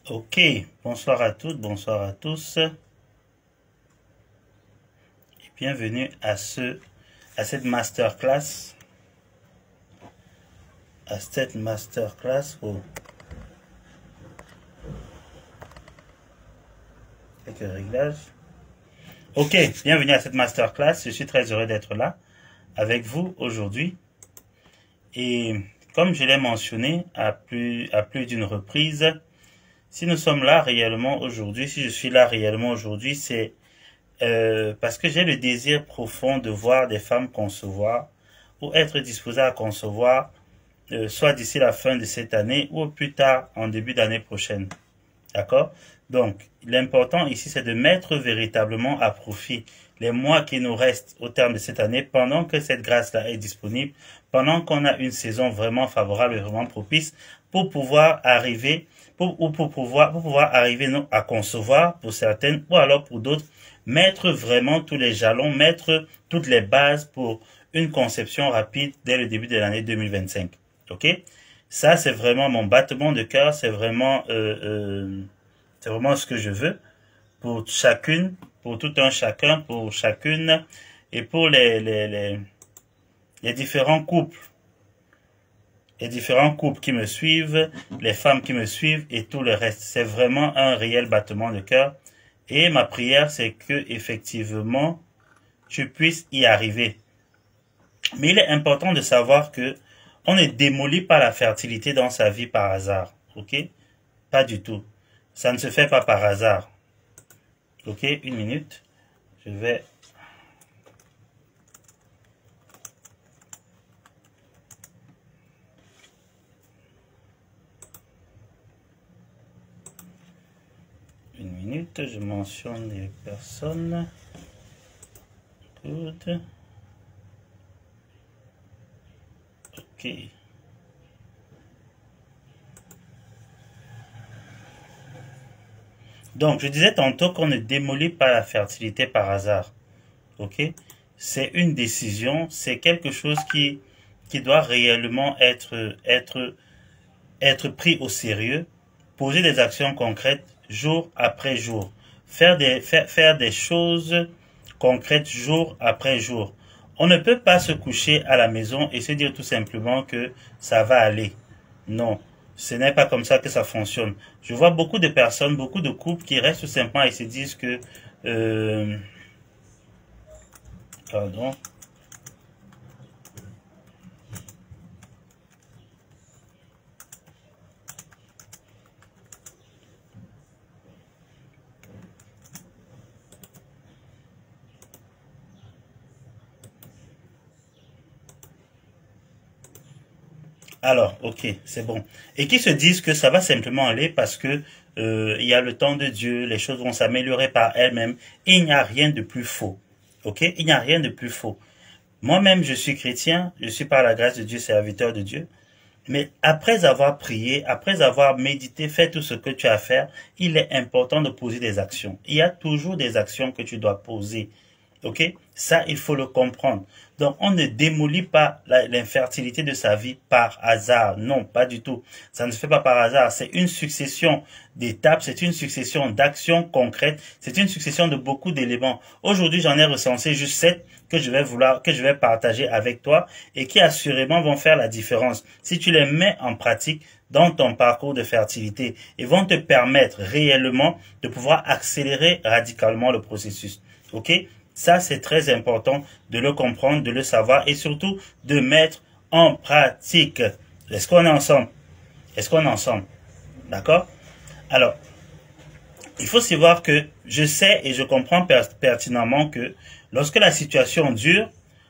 Ok, bonsoir à toutes, bonsoir à tous et bienvenue à cette masterclass, pour quelques réglages. Ok, bienvenue à cette masterclass, je suis très heureux d'être là avec vous aujourd'hui et comme je l'ai mentionné à plus d'une reprise, si nous sommes là réellement aujourd'hui, si je suis là réellement aujourd'hui, c'est parce que j'ai le désir profond de voir des femmes concevoir ou être disposées à concevoir, soit d'ici la fin de cette année ou plus tard en début d'année prochaine. D'accord? Donc, l'important ici, c'est de mettre véritablement à profit les mois qui nous restent au terme de cette année pendant que cette grâce-là est disponible, pendant qu'on a une saison vraiment favorable et vraiment propice pour pouvoir arriver, pour pouvoir arriver non, à concevoir pour certaines ou alors pour d'autres, mettre vraiment tous les jalons, mettre toutes les bases pour une conception rapide dès le début de l'année 2025. Ok? Ça, c'est vraiment mon battement de cœur, c'est vraiment ce que je veux pour chacune, pour tout un chacun, pour chacune et pour les différents couples qui me suivent, les femmes qui me suivent et tout le reste. C'est vraiment un réel battement de cœur. Et ma prière, c'est que effectivement, tu puisses y arriver. Mais il est important de savoir que on ne démolit pas la fertilité dans sa vie par hasard. Ok? Pas du tout. Ça ne se fait pas par hasard. Ok? Une minute. Je vais... Une minute. Je mentionne les personnes. Good. Ok. Donc, je disais tantôt qu'on ne démolit pas la fertilité par hasard. Ok? C'est une décision, c'est quelque chose qui doit réellement être pris au sérieux, poser des actions concrètes jour après jour, faire des choses concrètes jour après jour. On ne peut pas se coucher à la maison et se dire tout simplement que ça va aller. Non, ce n'est pas comme ça que ça fonctionne. Je vois beaucoup de personnes, beaucoup de couples qui restent tout simplement et se disent que euh, pardon. Alors, ok, c'est bon. Et qui se disent que ça va simplement aller parce que il y a le temps de Dieu, les choses vont s'améliorer par elles-mêmes. Il n'y a rien de plus faux. Ok, il n'y a rien de plus faux. Moi-même, je suis chrétien, je suis par la grâce de Dieu serviteur de Dieu. Mais après avoir prié, après avoir médité, fait tout ce que tu as à faire, il est important de poser des actions. Il y a toujours des actions que tu dois poser. Ok? Ça, il faut le comprendre. Donc, on ne démolit pas l'infertilité de sa vie par hasard. Non, pas du tout. Ça ne se fait pas par hasard. C'est une succession d'étapes, c'est une succession d'actions concrètes, c'est une succession de beaucoup d'éléments. Aujourd'hui, j'en ai recensé juste 7 que je vais partager avec toi et qui assurément vont faire la différence si tu les mets en pratique dans ton parcours de fertilité et vont te permettre réellement de pouvoir accélérer radicalement le processus. Ok? Ça, c'est très important de le comprendre, de le savoir et surtout de mettre en pratique. Est-ce qu'on est ensemble? Est-ce qu'on est ensemble? D'accord? Alors, il faut savoir que je sais et je comprends pertinemment que lorsque la situation dure,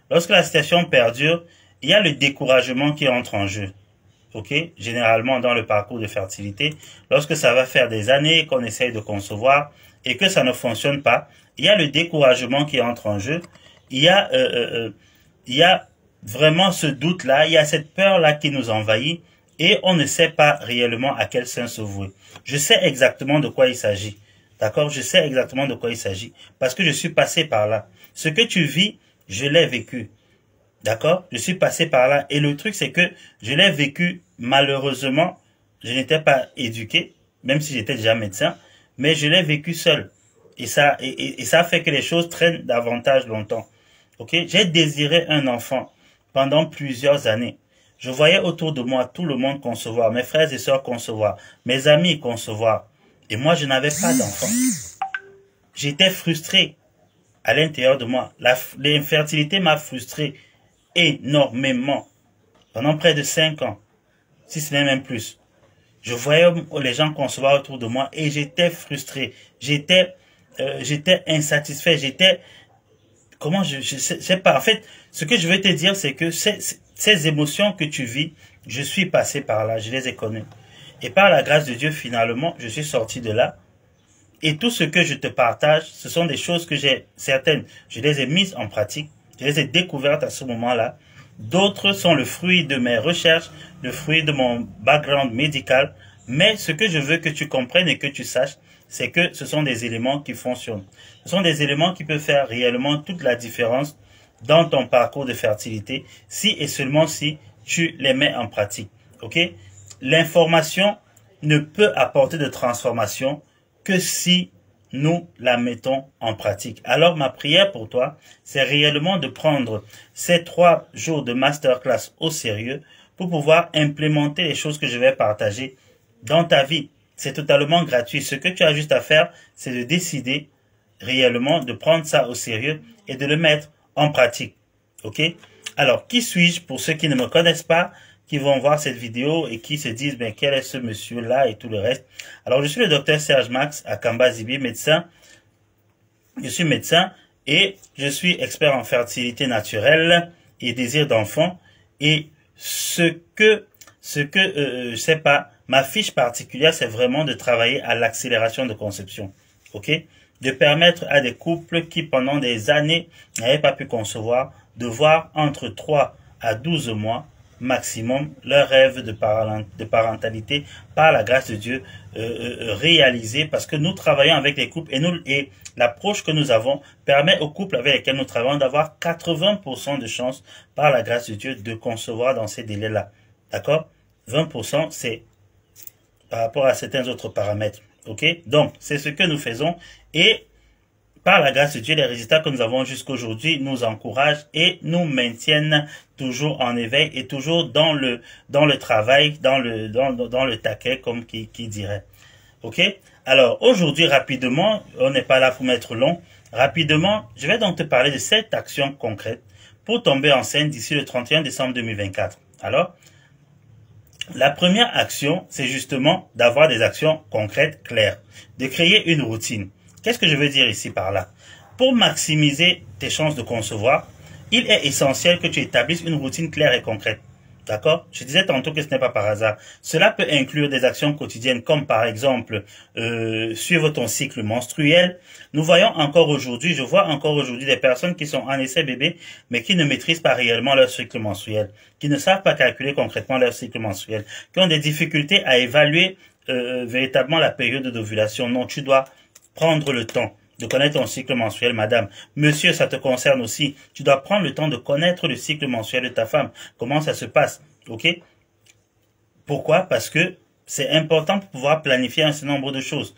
lorsque la situation perdure, il y a le découragement qui entre en jeu. Ok, généralement dans le parcours de fertilité, lorsque ça va faire des années qu'on essaye de concevoir et que ça ne fonctionne pas, il y a le découragement qui entre en jeu. Il y a, il y a vraiment ce doute-là, il y a cette peur-là qui nous envahit et on ne sait pas réellement à quel sein se vouer. Je sais exactement de quoi il s'agit. D'accord? Je sais exactement de quoi il s'agit parce que je suis passé par là. Ce que tu vis, je l'ai vécu. D'accord? Je suis passé par là. Et le truc, c'est que je l'ai vécu malheureusement. Je n'étais pas éduqué. même si j'étais déjà médecin, mais je l'ai vécu seul. Et ça fait que les choses traînent davantage longtemps. Ok? J'ai désiré un enfant pendant plusieurs années. Je voyais autour de moi tout le monde concevoir, mes frères et sœurs concevoir, mes amis concevoir. Et moi, je n'avais pas d'enfant. J'étais frustré à l'intérieur de moi. L'infertilité m'a frustré énormément pendant près de 5 ans, si ce n'est même plus. Je voyais les gens concevoir autour de moi et j'étais frustré. J'étais insatisfait. Comment je sais pas. En fait, ce que je veux te dire, c'est que ces émotions que tu vis, je suis passé par là, je les ai connues. Et par la grâce de Dieu, finalement, je suis sorti de là. Et tout ce que je te partage, ce sont des choses que certaines, je les ai mises en pratique, je les ai découvertes à ce moment-là. D'autres sont le fruit de mes recherches, le fruit de mon background médical. Mais ce que je veux que tu comprennes et que tu saches, c'est que ce sont des éléments qui fonctionnent. Ce sont des éléments qui peuvent faire réellement toute la différence dans ton parcours de fertilité, si et seulement si tu les mets en pratique. Ok? L'information ne peut apporter de transformation que si nous la mettons en pratique. Alors ma prière pour toi, c'est réellement de prendre ces 3 jours de masterclass au sérieux pour pouvoir implémenter les choses que je vais partager dans ta vie. C'est totalement gratuit. Ce que tu as juste à faire, c'est de décider réellement de prendre ça au sérieux et de le mettre en pratique. Ok? Alors, qui suis-je pour ceux qui ne me connaissent pas, qui vont voir cette vidéo et qui se disent, ben, quel est ce monsieur-là et tout le reste? Alors, je suis le docteur Serge Max à Kamba-Zibi, médecin. Je suis médecin et je suis expert en fertilité naturelle et désir d'enfant. Et je sais pas, ma fiche particulière, c'est vraiment de travailler à l'accélération de conception. Ok? De permettre à des couples qui, pendant des années, n'avaient pas pu concevoir, de voir entre 3 à 12 mois maximum leur rêve de parentalité par la grâce de Dieu réalisé, parce que nous travaillons avec les couples et l'approche que nous avons permet aux couples avec lesquels nous travaillons d'avoir 80% de chances par la grâce de Dieu de concevoir dans ces délais-là. D'accord? 20% c'est par rapport à certains autres paramètres. Ok? Donc, c'est ce que nous faisons et par la grâce de Dieu, les résultats que nous avons jusqu'aujourd'hui nous encouragent et nous maintiennent toujours en éveil et toujours dans le travail, dans le taquet, comme qui dirait. Ok? Alors, aujourd'hui, rapidement, on n'est pas là pour mettre long. Rapidement, je vais donc te parler de 7 actions concrètes pour tomber enceinte d'ici le 31 décembre 2024. Alors, la première action, c'est justement d'avoir des actions concrètes, claires, de créer une routine. Qu'est-ce que je veux dire ici par là? Pour maximiser tes chances de concevoir, il est essentiel que tu établisses une routine claire et concrète. D'accord? Je disais tantôt que ce n'est pas par hasard. Cela peut inclure des actions quotidiennes comme par exemple suivre ton cycle menstruel. Je vois encore aujourd'hui des personnes qui sont en essai bébé mais qui ne maîtrisent pas réellement leur cycle menstruel, qui ne savent pas calculer concrètement leur cycle menstruel, qui ont des difficultés à évaluer véritablement la période d'ovulation. Non, tu dois prendre le temps de connaître ton cycle menstruel, madame. Monsieur, ça te concerne aussi. Tu dois prendre le temps de connaître le cycle menstruel de ta femme. Comment ça se passe, ok? Pourquoi? Parce que c'est important pour pouvoir planifier un certain nombre de choses.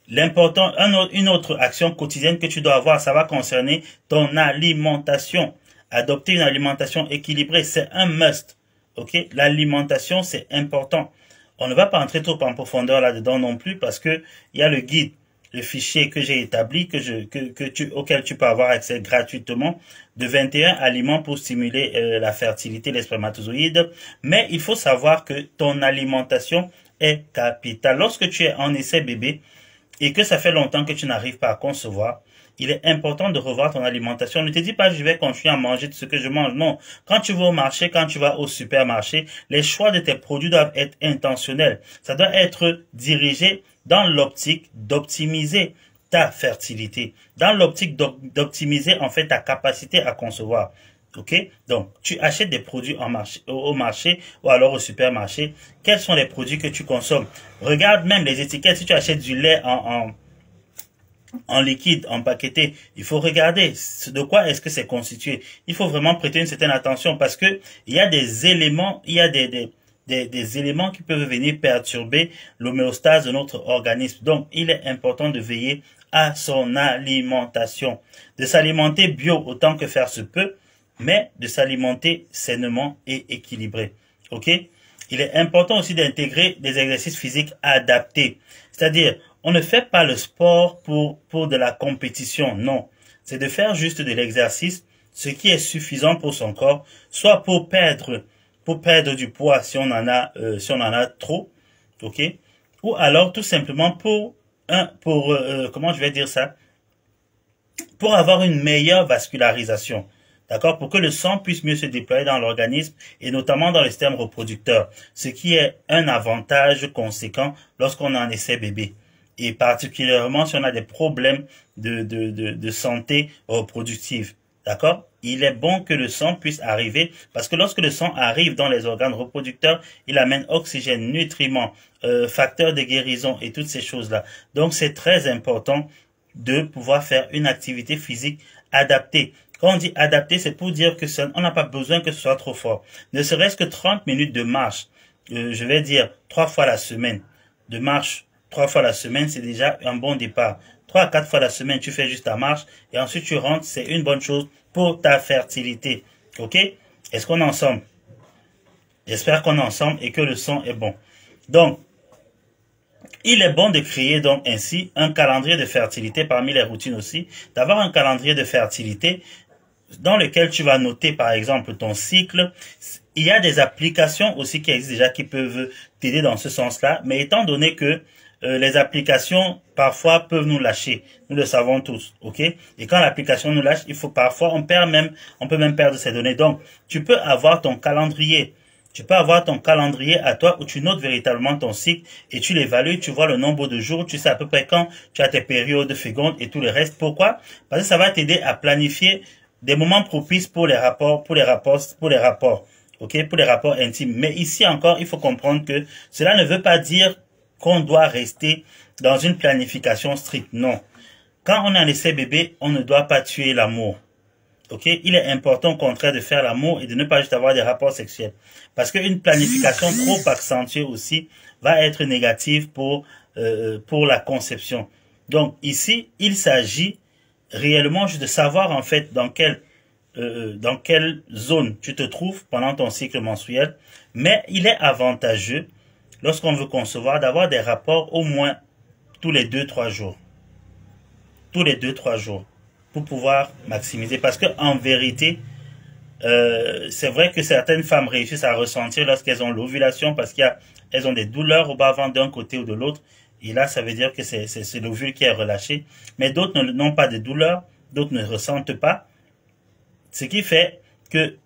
Une autre action quotidienne que tu dois avoir, ça va concerner ton alimentation. Adopter une alimentation équilibrée, c'est un must, ok? L'alimentation, c'est important. On ne va pas entrer trop en profondeur là-dedans non plus parce que il y a le guide, le fichier que j'ai établi, auquel tu peux avoir accès gratuitement, de 21 aliments pour stimuler la fertilité des spermatozoïdes. Mais il faut savoir que ton alimentation est capitale. Lorsque tu es en essai bébé et que ça fait longtemps que tu n'arrives pas à concevoir, il est important de revoir ton alimentation. Ne te dis pas, je vais continuer à manger de ce que je mange. Non. Quand tu vas au marché, quand tu vas au supermarché, les choix de tes produits doivent être intentionnels. Ça doit être dirigé dans l'optique d'optimiser ta fertilité, dans l'optique d'optimiser en fait ta capacité à concevoir. Ok? Donc, tu achètes des produits au marché ou alors au supermarché. Quels sont les produits que tu consommes? Regarde même les étiquettes. Si tu achètes du lait en liquide, en paqueté, il faut regarder de quoi est-ce que c'est constitué. Il faut vraiment prêter une certaine attention parce que il y a des éléments, il y a des des éléments qui peuvent venir perturber l'homéostase de notre organisme. Donc, il est important de veiller à son alimentation, de s'alimenter bio autant que faire se peut, mais de s'alimenter sainement et équilibré. Ok? Il est important aussi d'intégrer des exercices physiques adaptés. C'est-à-dire, on ne fait pas le sport pour de la compétition, non. C'est de faire juste de l'exercice, ce qui est suffisant pour son corps, soit pour perdre du poids si on en a trop, ok? Ou alors tout simplement comment je vais dire ça? Pour avoir une meilleure vascularisation. D'accord? Pour que le sang puisse mieux se déployer dans l'organisme et notamment dans le système reproducteur. Ce qui est un avantage conséquent lorsqu'on a un essai bébé. Et particulièrement si on a des problèmes de santé reproductive. D'accord? Il est bon que le sang puisse arriver parce que lorsque le sang arrive dans les organes reproducteurs, il amène oxygène, nutriments, facteurs de guérison et toutes ces choses-là. Donc c'est très important de pouvoir faire une activité physique adaptée. Quand on dit adapté, c'est pour dire que on n'a pas besoin que ce soit trop fort. Ne serait-ce que 30 minutes de marche, je vais dire 3 fois la semaine. De marche 3 fois la semaine, c'est déjà un bon départ. 3 à 4 fois la semaine, tu fais juste ta marche et ensuite tu rentres, c'est une bonne chose pour ta fertilité. Ok? Est-ce qu'on est ensemble? J'espère qu'on est ensemble et que le son est bon. Donc, il est bon de créer donc ainsi un calendrier de fertilité parmi les routines aussi, d'avoir un calendrier de fertilité dans lequel tu vas noter par exemple ton cycle. Il y a des applications aussi qui existent déjà qui peuvent t'aider dans ce sens-là, mais étant donné que les applications parfois peuvent nous lâcher, nous le savons tous, ok? Et quand l'application nous lâche, il faut parfois on peut même perdre ces données. Donc, tu peux avoir ton calendrier. Tu peux avoir ton calendrier à toi où tu notes véritablement ton cycle et tu l'évalues, tu vois le nombre de jours, tu sais à peu près quand tu as tes périodes fécondes et tout le reste. Pourquoi? Parce que ça va t'aider à planifier des moments propices pour les rapports, ok? Pour les rapports intimes. Mais ici encore, il faut comprendre que cela ne veut pas dire qu'on doit rester dans une planification stricte. Non. Quand on a un essai bébé, on ne doit pas tuer l'amour. Ok, il est important au contraire de faire l'amour et de ne pas juste avoir des rapports sexuels. Parce qu'une planification trop accentuée aussi va être négative pour la conception. Donc ici, il s'agit réellement juste de savoir en fait dans quelle zone tu te trouves pendant ton cycle menstruel. Mais il est avantageux, lorsqu'on veut concevoir, d'avoir des rapports au moins tous les 2-3 jours. Tous les 2-3 jours. Pour pouvoir maximiser. Parce que en vérité, c'est vrai que certaines femmes réussissent à ressentir lorsqu'elles ont l'ovulation parce qu'elles ont des douleurs au bas-ventre d'un côté ou de l'autre. Et là, ça veut dire que c'est l'ovule qui est relâché. Mais d'autres n'ont pas de douleur, d'autres ne ressentent pas. Ce qui fait que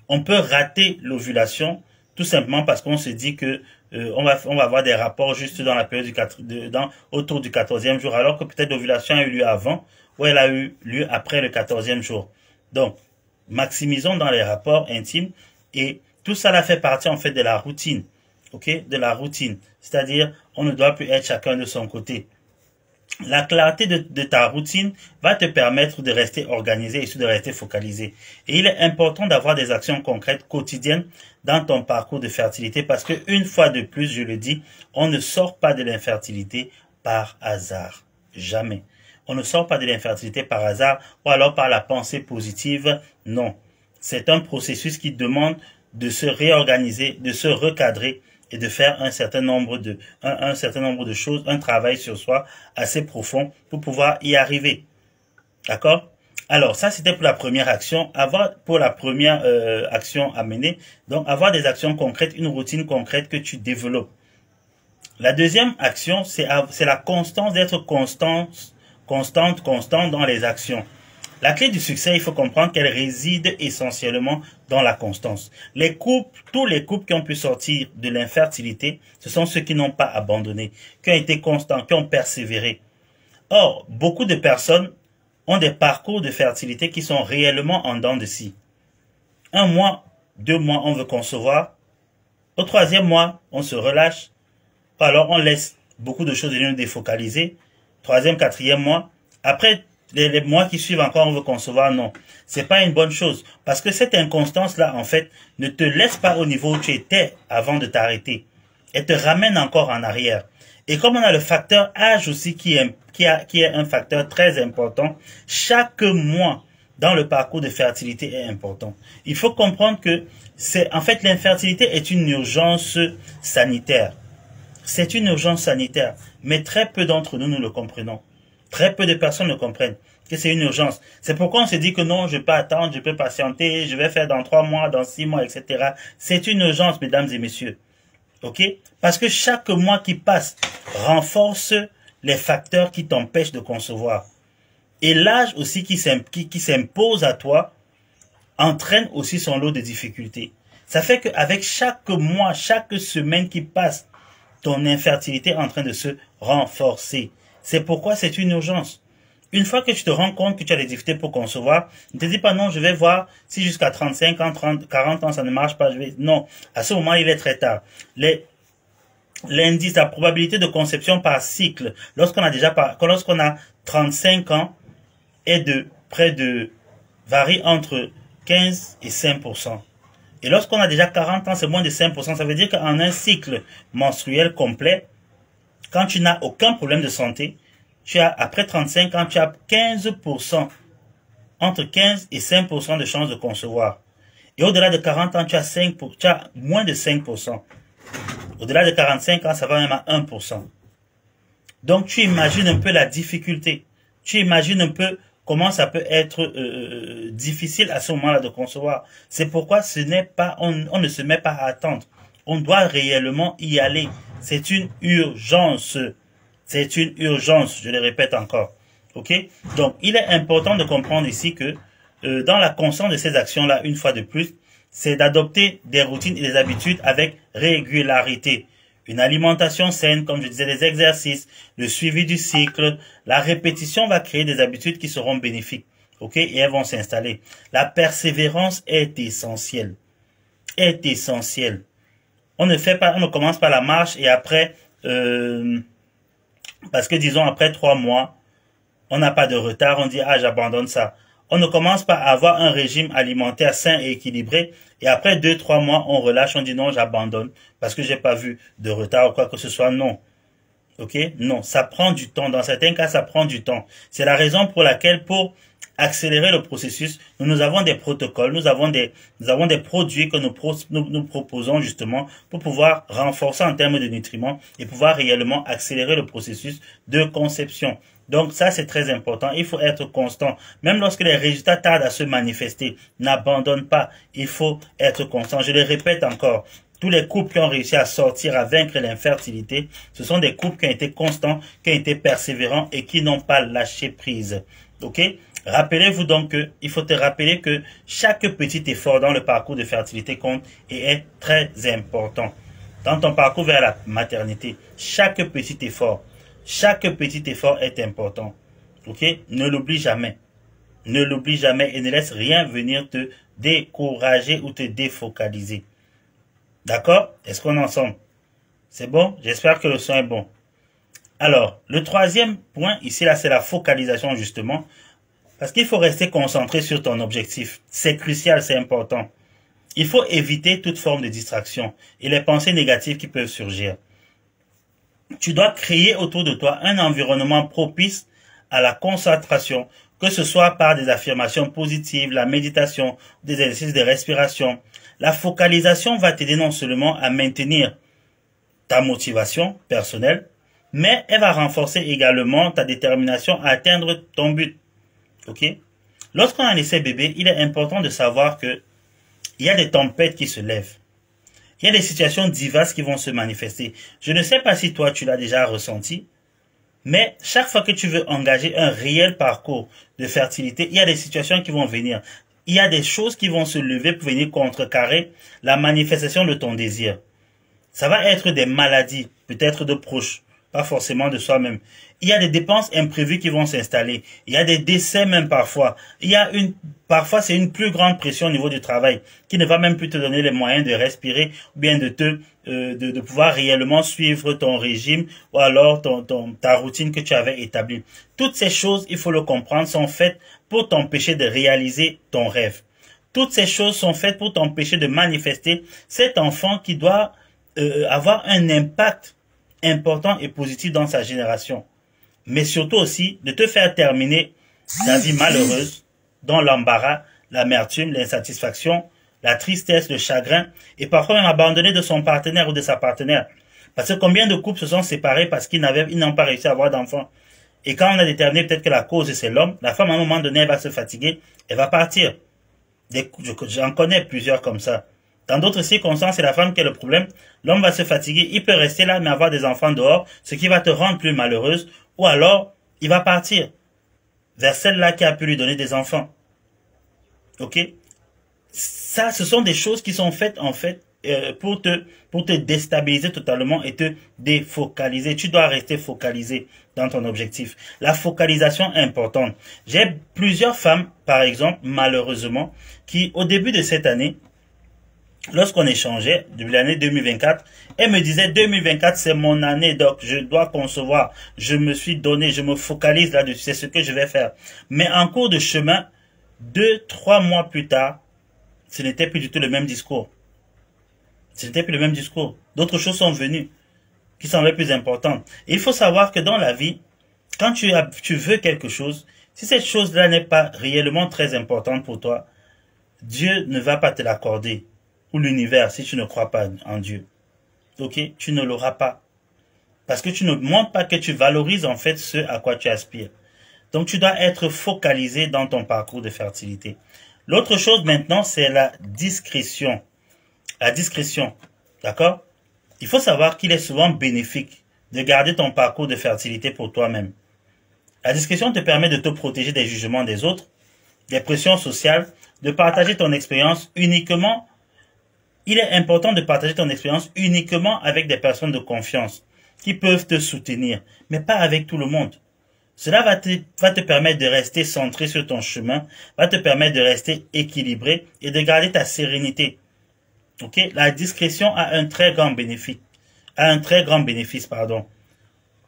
on peut rater l'ovulation tout simplement parce qu'on se dit que on va avoir des rapports juste dans la période autour du 14e jour, alors que peut-être l'ovulation a eu lieu avant ou elle a eu lieu après le 14e jour. Donc, maximisons dans les rapports intimes et tout ça fait partie en fait de la routine, ok, de la routine. C'est-à-dire, on ne doit plus être chacun de son côté. La clarté de ta routine va te permettre de rester organisé et de rester focalisé. Et il est important d'avoir des actions concrètes quotidiennes dans ton parcours de fertilité parce que une fois de plus, je le dis, on ne sort pas de l'infertilité par hasard. Jamais. On ne sort pas de l'infertilité par hasard ou alors par la pensée positive. Non. C'est un processus qui demande de se réorganiser, de se recadrer et de faire un certain nombre de choses, un travail sur soi assez profond pour pouvoir y arriver. D'accord? Alors, ça, c'était pour la première action. Pour la première action à mener, donc avoir des actions concrètes, une routine concrète que tu développes. La deuxième action, c'est la constance, d'être constant dans les actions. La clé du succès, il faut comprendre qu'elle réside essentiellement dans la constance. Tous les couples qui ont pu sortir de l'infertilité, ce sont ceux qui n'ont pas abandonné, qui ont été constants, qui ont persévéré. Or, beaucoup de personnes ont des parcours de fertilité qui sont réellement en dents de scie. 1 mois, 2 mois, on veut concevoir. Au 3e mois, on se relâche. Alors, on laisse beaucoup de choses nous défocaliser. 3e, 4e mois. Après, les mois qui suivent encore, on veut concevoir, non. C'est pas une bonne chose. Parce que cette inconstance-là, en fait, ne te laisse pas au niveau où tu étais avant de t'arrêter. Elle te ramène encore en arrière. Et comme on a le facteur âge aussi qui est un facteur très important, chaque mois dans le parcours de fertilité est important. Il faut comprendre que en fait, l'infertilité est une urgence sanitaire. C'est une urgence sanitaire. Mais très peu d'entre nous, nous le comprenons. Très peu de personnes le comprennent, que c'est une urgence. C'est pourquoi on se dit que non, je peux attendre, je peux patienter, je vais faire dans 3 mois, dans 6 mois, etc. C'est une urgence, mesdames et messieurs. OK? Parce que chaque mois qui passe renforce les facteurs qui t'empêchent de concevoir. Et l'âge aussi qui s'impose à toi entraîne aussi son lot de difficultés. Ça fait qu'avec chaque mois, chaque semaine qui passe, ton infertilité est en train de se renforcer. C'est pourquoi c'est une urgence. Une fois que tu te rends compte que tu as des difficultés pour concevoir, ne te dis pas non, je vais voir si jusqu'à 35 ans, 30, 40 ans ça ne marche pas. Non, à ce moment il est très tard. L'indice, la probabilité de conception par cycle, lorsqu'on a 35 ans, est varie entre 15 et 5%. Et lorsqu'on a déjà 40 ans, c'est moins de 5%. Ça veut dire qu'en un cycle menstruel complet, quand tu n'as aucun problème de santé, après 35 ans, tu as 15%, entre 15 et 5% de chances de concevoir. Et au-delà de 40 ans, tu as moins de 5%. Au-delà de 45 ans, ça va même à 1%. Donc, tu imagines un peu la difficulté. Tu imagines un peu comment ça peut être difficile à ce moment-là de concevoir. C'est pourquoi on ne se met pas à attendre. On doit réellement y aller. C'est une urgence. C'est une urgence, je le répète encore. OK? Donc, il est important de comprendre ici que dans la constance de ces actions-là, une fois de plus, c'est d'adopter des routines et des habitudes avec régularité. Une alimentation saine, comme je disais, les exercices, le suivi du cycle, la répétition va créer des habitudes qui seront bénéfiques. OK? Et elles vont s'installer. La persévérance est essentielle. Est essentielle. On ne commence pas la marche et après, parce que disons après 3 mois, on n'a pas de retard, on dit ah j'abandonne ça. On ne commence pas à avoir un régime alimentaire sain et équilibré et après 2-3 mois on relâche, on dit non j'abandonne parce que j'ai pas vu de retard ou quoi que ce soit. Non. OK? Non, ça prend du temps. Dans certains cas, ça prend du temps. C'est la raison pour laquelle pour accélérer le processus, nous avons des protocoles, nous avons des produits que nous proposons justement pour pouvoir renforcer en termes de nutriments et pouvoir réellement accélérer le processus de conception. Donc ça, c'est très important. Il faut être constant. Même lorsque les résultats tardent à se manifester, n'abandonne pas. Il faut être constant. Je le répète encore. Tous les couples qui ont réussi à sortir, à vaincre l'infertilité, ce sont des couples qui ont été constants, qui ont été persévérants et qui n'ont pas lâché prise. OK? Rappelez-vous donc il faut te rappeler que chaque petit effort dans le parcours de fertilité compte et est très important. Dans ton parcours vers la maternité, chaque petit effort est important. OK? Ne l'oublie jamais. Ne l'oublie jamais et ne laisse rien venir te décourager ou te défocaliser. D'accord? Est-ce qu'on est ensemble? C'est bon? J'espère que le son est bon. Alors, le troisième point, ici, là, c'est la focalisation, justement. Parce qu'il faut rester concentré sur ton objectif. C'est crucial, c'est important. Il faut éviter toute forme de distraction et les pensées négatives qui peuvent surgir. Tu dois créer autour de toi un environnement propice à la concentration, que ce soit par des affirmations positives, la méditation, des exercices de respiration. La focalisation va t'aider non seulement à maintenir ta motivation personnelle, mais elle va renforcer également ta détermination à atteindre ton but. OK? Lorsqu'on a un essai bébé, il est important de savoir que il y a des tempêtes qui se lèvent. Il y a des situations diverses qui vont se manifester. Je ne sais pas si toi tu l'as déjà ressenti, mais chaque fois que tu veux engager un réel parcours de fertilité, il y a des situations qui vont venir. Il y a des choses qui vont se lever pour venir contrecarrer la manifestation de ton désir. Ça va être des maladies, peut-être de proches, pas forcément de soi-même. il y a des dépenses imprévues qui vont s'installer. Il y a des décès même parfois. Parfois c'est une plus grande pression au niveau du travail qui ne va même plus te donner les moyens de respirer ou bien de pouvoir réellement suivre ton régime ou alors ta routine que tu avais établie. Toutes ces choses, il faut le comprendre, sont faites pour t'empêcher de réaliser ton rêve. Toutes ces choses sont faites pour t'empêcher de manifester cet enfant qui doit avoir un impact important et positif dans sa génération. Mais surtout aussi de te faire terminer ta vie malheureuse dans l'embarras, l'amertume, l'insatisfaction, la tristesse, le chagrin et parfois même abandonné de son partenaire ou de sa partenaire. Parce que combien de couples se sont séparés parce qu'ils n'ont pas réussi à avoir d'enfants. Et quand on a déterminé peut-être que la cause c'est l'homme, la femme à un moment donné elle va se fatiguer, elle va partir. J'en connais plusieurs comme ça. Dans d'autres circonstances, c'est la femme qui a le problème. L'homme va se fatiguer, il peut rester là mais avoir des enfants dehors, ce qui va te rendre plus malheureuse. Ou alors, il va partir vers celle-là qui a pu lui donner des enfants. Ok? Ça, ce sont des choses qui sont faites en fait pour te déstabiliser totalement et te défocaliser. Tu dois rester focalisé dans ton objectif. La focalisation est importante. J'ai plusieurs femmes, par exemple, malheureusement, qui au début de cette année, lorsqu'on échangeait, depuis l'année 2024, elle me disait 2024 c'est mon année, donc je dois concevoir, je me suis donné, je me focalise là-dessus, c'est ce que je vais faire. Mais en cours de chemin, 2-3 mois plus tard, ce n'était plus du tout le même discours. Ce n'était plus le même discours. D'autres choses sont venues qui semblaient plus importantes. Et il faut savoir que dans la vie, quand tu veux quelque chose, si cette chose-là n'est pas réellement très importante pour toi, Dieu ne va pas te l'accorder. Ou l'univers, si tu ne crois pas en Dieu. Ok? Tu ne l'auras pas. Parce que tu ne montres pas que tu valorises en fait ce à quoi tu aspires. Donc tu dois être focalisé dans ton parcours de fertilité. L'autre chose maintenant, c'est la discrétion. La discrétion. D'accord? Il faut savoir qu'il est souvent bénéfique de garder ton parcours de fertilité pour toi-même. La discrétion te permet de te protéger des jugements des autres, des pressions sociales, de partager ton expérience uniquement. Il est important de partager ton expérience uniquement avec des personnes de confiance qui peuvent te soutenir, mais pas avec tout le monde. Cela va te permettre de rester centré sur ton chemin, va te permettre de rester équilibré et de garder ta sérénité. Ok? La discrétion a un très grand bénéfice.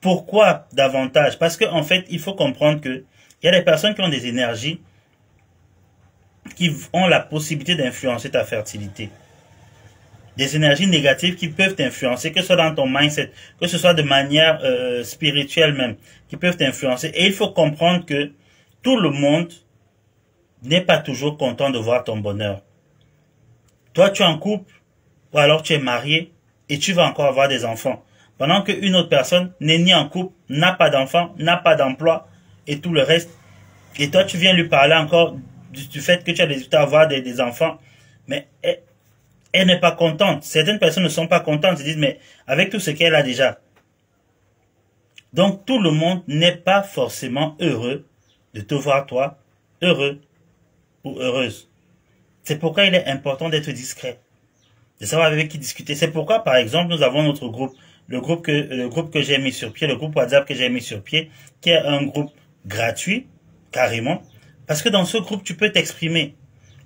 Pourquoi davantage? Parce qu'en fait, il faut comprendre que il y a des personnes qui ont des énergies qui ont la possibilité d'influencer ta fertilité. Des énergies négatives qui peuvent t'influencer, que ce soit dans ton mindset, que ce soit de manière spirituelle même, qui peuvent t'influencer. Et il faut comprendre que tout le monde n'est pas toujours content de voir ton bonheur. Toi, tu es en couple, ou alors tu es marié, et tu vas encore avoir des enfants. Pendant qu'une autre personne n'est ni en couple, n'a pas d'enfants, n'a pas d'emploi, et tout le reste. Et toi, tu viens lui parler encore du fait que tu as des résultats à avoir des enfants. Mais elle n'est pas contente. Certaines personnes ne sont pas contentes. Ils disent, mais avec tout ce qu'elle a déjà. Donc, tout le monde n'est pas forcément heureux de te voir, toi, heureux ou heureuse. C'est pourquoi il est important d'être discret, de savoir avec qui discuter. C'est pourquoi, par exemple, nous avons notre groupe, le groupe que j'ai mis sur pied, le groupe WhatsApp que j'ai mis sur pied, qui est un groupe gratuit, carrément, parce que dans ce groupe, tu peux t'exprimer.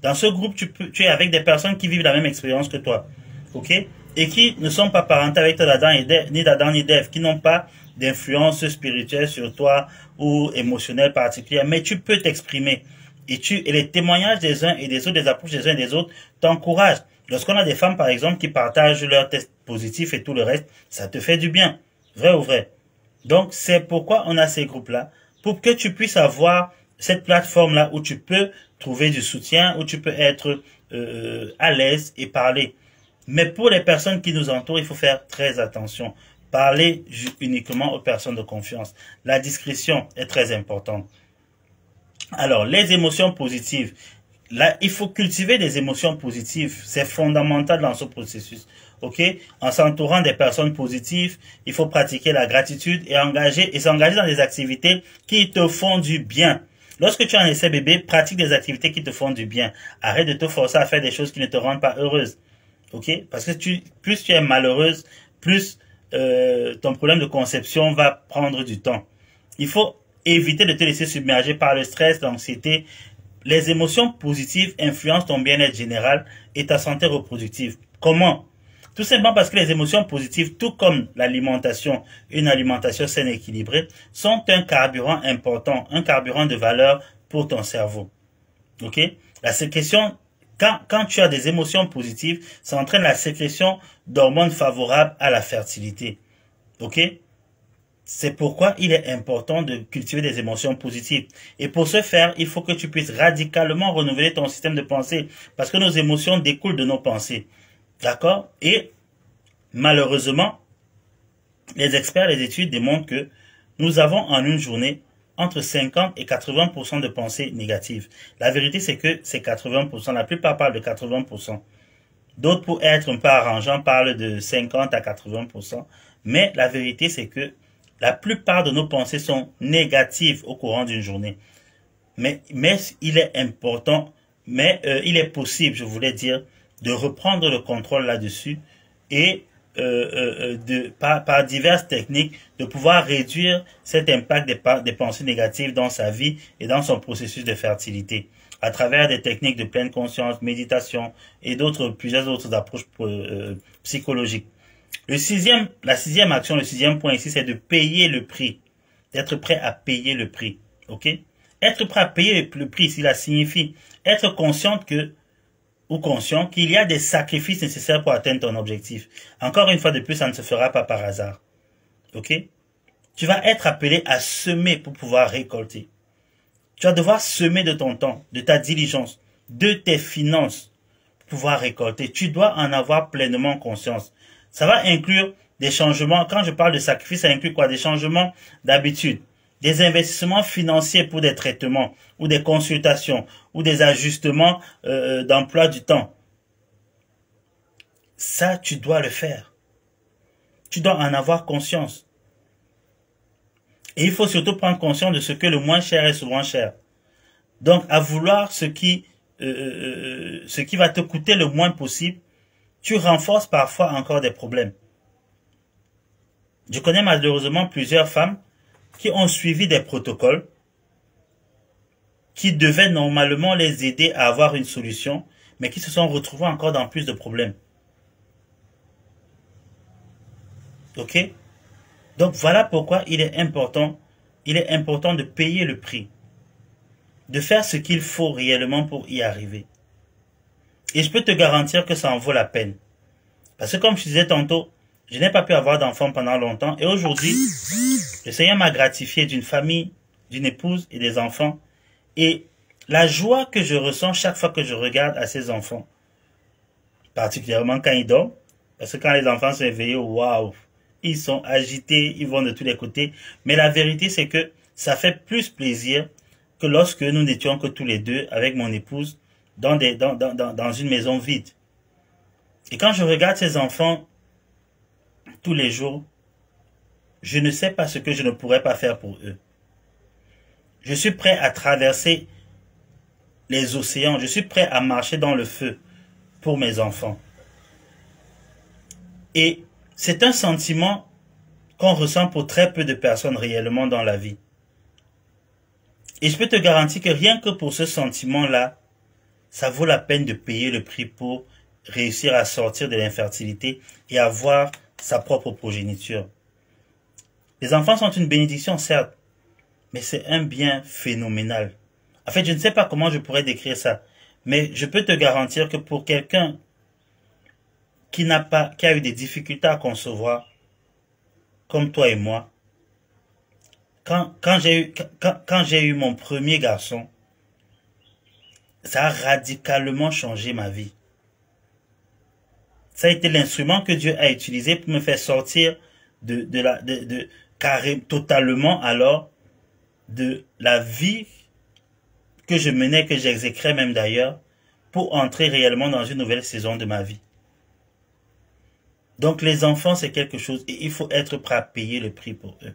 Dans ce groupe, tu es avec des personnes qui vivent la même expérience que toi, ok? Et qui ne sont pas parentés avec toi ni d'Adam ni d'Ève, qui n'ont pas d'influence spirituelle sur toi ou émotionnelle particulière, mais tu peux t'exprimer. Et les témoignages des uns et des autres, des approches des uns et des autres, t'encouragent. Lorsqu'on a des femmes, par exemple, qui partagent leurs tests positifs et tout le reste, ça te fait du bien. Vrai ou vrai? Donc, c'est pourquoi on a ces groupes-là, pour que tu puisses avoir cette plateforme-là où tu peux trouver du soutien, où tu peux être à l'aise et parler. Mais pour les personnes qui nous entourent, il faut faire très attention. Parler uniquement aux personnes de confiance. La discrétion est très importante. Alors, les émotions positives. Là, il faut cultiver des émotions positives. C'est fondamental dans ce processus. Ok? En s'entourant des personnes positives, il faut pratiquer la gratitude et s'engager dans des activités qui te font du bien. Lorsque tu es en essai bébé, pratique des activités qui te font du bien. Arrête de te forcer à faire des choses qui ne te rendent pas heureuse. Ok? Parce que plus tu es malheureuse, plus ton problème de conception va prendre du temps. Il faut éviter de te laisser submerger par le stress, l'anxiété. Les émotions positives influencent ton bien-être général et ta santé reproductive. Comment? Tout simplement parce que les émotions positives, tout comme l'alimentation, une alimentation saine et équilibrée, sont un carburant important, un carburant de valeur pour ton cerveau. Ok? La sécrétion, quand tu as des émotions positives, ça entraîne la sécrétion d'hormones favorables à la fertilité. Ok? C'est pourquoi il est important de cultiver des émotions positives. Et pour ce faire, il faut que tu puisses radicalement renouveler ton système de pensée. Parce que nos émotions découlent de nos pensées. D'accord? Et malheureusement, les experts, les études démontrent que nous avons en une journée entre 50 et 80% de pensées négatives. La vérité, c'est que c'est 80%. La plupart parlent de 80%. D'autres, pour être un peu arrangeants, parlent de 50 à 80%. Mais la vérité, c'est que la plupart de nos pensées sont négatives au courant d'une journée. Mais il est important, il est possible, je voulais dire, de reprendre le contrôle là-dessus et par diverses techniques, de pouvoir réduire cet impact des pensées négatives dans sa vie et dans son processus de fertilité, à travers des techniques de pleine conscience, méditation et plusieurs autres approches psychologiques. La sixième action, le sixième point ici, c'est de payer le prix. D'être prêt à payer le prix. Ok? Être prêt à payer le prix, cela signifie être conscient qu'il y a des sacrifices nécessaires pour atteindre ton objectif. Encore une fois de plus, ça ne se fera pas par hasard. Ok? Tu vas être appelé à semer pour pouvoir récolter. Tu vas devoir semer de ton temps, de ta diligence, de tes finances pour pouvoir récolter. Tu dois en avoir pleinement conscience. Ça va inclure des changements. Quand je parle de sacrifice, ça inclut quoi? Des changements d'habitude, des investissements financiers pour des traitements ou des consultations ou des ajustements d'emploi du temps. Ça, tu dois le faire. Tu dois en avoir conscience. Et il faut surtout prendre conscience de ce que le moins cher est souvent cher. Donc, à vouloir ce qui va te coûter le moins possible, tu renforces parfois encore des problèmes. Je connais malheureusement plusieurs femmes qui ont suivi des protocoles qui devaient normalement les aider à avoir une solution, mais qui se sont retrouvées encore dans plus de problèmes. Ok? Donc voilà pourquoi il est important de payer le prix, de faire ce qu'il faut réellement pour y arriver. Et je peux te garantir que ça en vaut la peine. Parce que comme je disais tantôt, je n'ai pas pu avoir d'enfants pendant longtemps. Et aujourd'hui, le Seigneur m'a gratifié d'une famille, d'une épouse et des enfants. Et la joie que je ressens chaque fois que je regarde à ces enfants, particulièrement quand ils dorment, parce que quand les enfants sont éveillés, waouh, ils sont agités, ils vont de tous les côtés. Mais la vérité, c'est que ça fait plus plaisir que lorsque nous n'étions que tous les deux avec mon épouse dans une maison vide. Et quand je regarde ces enfants tous les jours, je ne sais pas ce que je ne pourrais pas faire pour eux. Je suis prêt à traverser les océans, je suis prêt à marcher dans le feu pour mes enfants. Et c'est un sentiment qu'on ressent pour très peu de personnes réellement dans la vie. Et je peux te garantir que rien que pour ce sentiment-là, ça vaut la peine de payer le prix pour réussir à sortir de l'infertilité et avoir sa propre progéniture. Les enfants sont une bénédiction, certes, mais c'est un bien phénoménal. En fait, je ne sais pas comment je pourrais décrire ça, mais je peux te garantir que pour quelqu'un qui a eu des difficultés à concevoir, comme toi et moi, quand j'ai eu mon premier garçon, ça a radicalement changé ma vie. Ça a été l'instrument que Dieu a utilisé pour me faire sortir totalement alors de la vie que je menais, que j'exécrais même d'ailleurs, pour entrer réellement dans une nouvelle saison de ma vie. Donc les enfants, c'est quelque chose et il faut être prêt à payer le prix pour eux.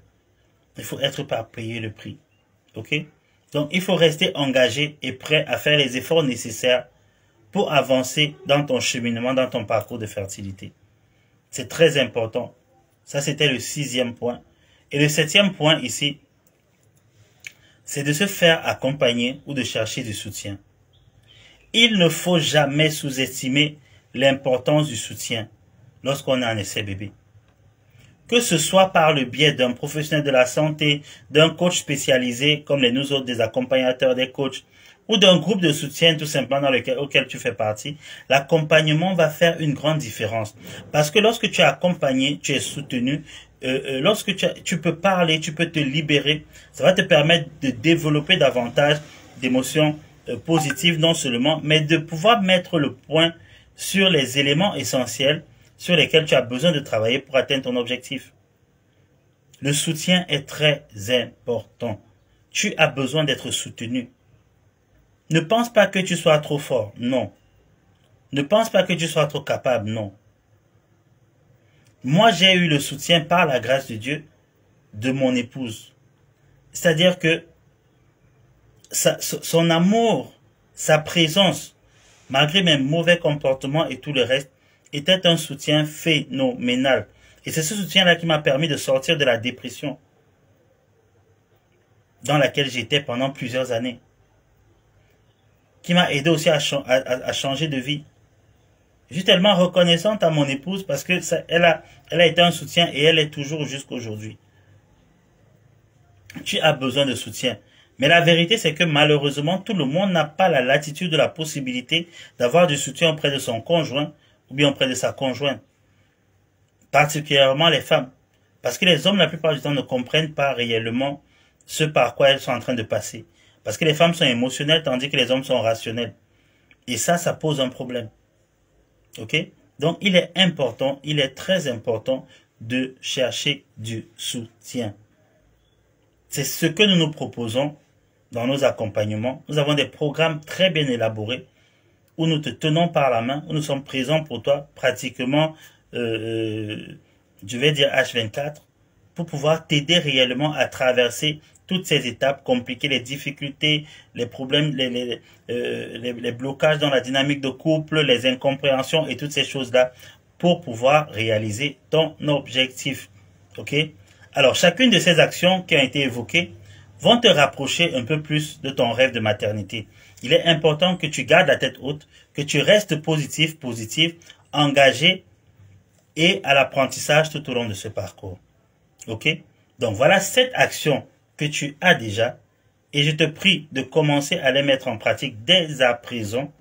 Il faut être prêt à payer le prix. Ok? Donc il faut rester engagé et prêt à faire les efforts nécessaires pour avancer dans ton cheminement, dans ton parcours de fertilité. C'est très important. Ça, c'était le 6e point. Et le 7e point ici, c'est de se faire accompagner ou de chercher du soutien. Il ne faut jamais sous-estimer l'importance du soutien lorsqu'on a un essai bébé. Que ce soit par le biais d'un professionnel de la santé, d'un coach spécialisé comme nous autres, des accompagnateurs, des coachs, ou d'un groupe de soutien tout simplement auquel tu fais partie, l'accompagnement va faire une grande différence. Parce que lorsque tu es accompagné, tu es soutenu, lorsque tu peux parler, tu peux te libérer, ça va te permettre de développer davantage d'émotions positives non seulement, mais de pouvoir mettre le point sur les éléments essentiels sur lesquels tu as besoin de travailler pour atteindre ton objectif. Le soutien est très important. Tu as besoin d'être soutenu. Ne pense pas que tu sois trop fort, non. Ne pense pas que tu sois trop capable, non. Moi, j'ai eu le soutien par la grâce de Dieu de mon épouse. C'est-à-dire que son amour, sa présence, malgré mes mauvais comportements et tout le reste, était un soutien phénoménal. Et c'est ce soutien-là qui m'a permis de sortir de la dépression dans laquelle j'étais pendant plusieurs années. Qui m'a aidé aussi à changer de vie. Je suis tellement reconnaissante à mon épouse parce que elle a été un soutien et elle est toujours jusqu'aujourd'hui. Tu as besoin de soutien. Mais la vérité, c'est que malheureusement, tout le monde n'a pas la latitude de la possibilité d'avoir du soutien auprès de son conjoint ou bien auprès de sa conjointe. Particulièrement les femmes. Parce que les hommes, la plupart du temps, ne comprennent pas réellement ce par quoi elles sont en train de passer. Parce que les femmes sont émotionnelles tandis que les hommes sont rationnels. Et ça pose un problème. Ok? Donc, il est important, il est très important de chercher du soutien. C'est ce que nous nous proposons dans nos accompagnements. Nous avons des programmes très bien élaborés où nous te tenons par la main, où nous sommes présents pour toi pratiquement, je vais dire H24, pour pouvoir t'aider réellement à traverser toutes ces étapes compliquées, les difficultés, les problèmes, les blocages dans la dynamique de couple, les incompréhensions et toutes ces choses-là pour pouvoir réaliser ton objectif. Ok? Alors, chacune de ces actions qui ont été évoquées vont te rapprocher un peu plus de ton rêve de maternité. Il est important que tu gardes la tête haute, que tu restes positif, engagé et à l'apprentissage tout au long de ce parcours. Ok? Donc, voilà 7 actions que tu as déjà et je te prie de commencer à les mettre en pratique dès à présent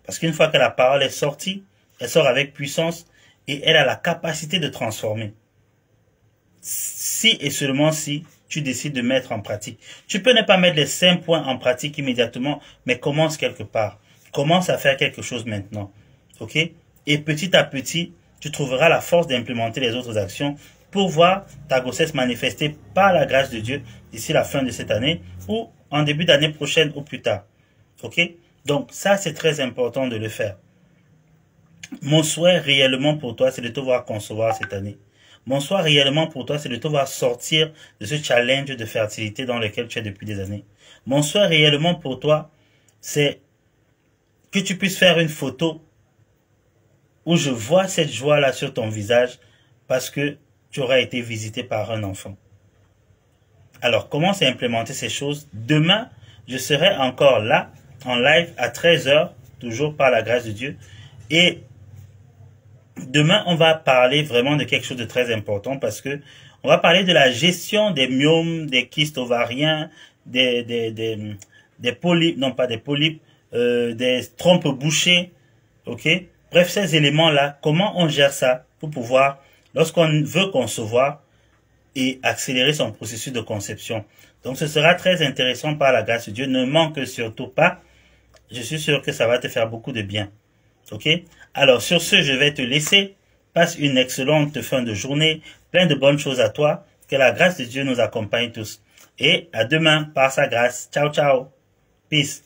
parce qu'une fois que la parole est sortie, elle sort avec puissance et elle a la capacité de transformer. Si et seulement si tu décides de mettre en pratique. Tu peux ne pas mettre les 5 points en pratique immédiatement, mais commence quelque part. Commence à faire quelque chose maintenant. Ok? Et petit à petit, tu trouveras la force d'implémenter les autres actions pour voir ta grossesse manifester par la grâce de Dieu d'ici la fin de cette année ou en début d'année prochaine ou plus tard. Ok? Donc ça, c'est très important de le faire. Mon souhait réellement pour toi, c'est de te voir concevoir cette année. Mon souhait réellement pour toi, c'est de te voir sortir de ce challenge de fertilité dans lequel tu es depuis des années. Mon souhait réellement pour toi, c'est que tu puisses faire une photo où je vois cette joie-là sur ton visage parce que tu auras été visité par un enfant. Alors, commence à implémenter ces choses. Demain, je serai encore là, en live, à 13 h, toujours par la grâce de Dieu. Et demain, on va parler vraiment de quelque chose de très important parce que on va parler de la gestion des myomes, des kystes ovariens, des polypes, non pas des polypes, des trompes bouchées, ok? Bref, ces éléments-là, comment on gère ça pour pouvoir, lorsqu'on veut concevoir et accélérer son processus de conception. Donc, ce sera très intéressant par la grâce de Dieu. Ne manque surtout pas. Je suis sûr que ça va te faire beaucoup de bien. Ok? Alors, sur ce, je vais te laisser. Passe une excellente fin de journée. Plein de bonnes choses à toi. Que la grâce de Dieu nous accompagne tous. Et à demain par sa grâce. Ciao, ciao. Peace.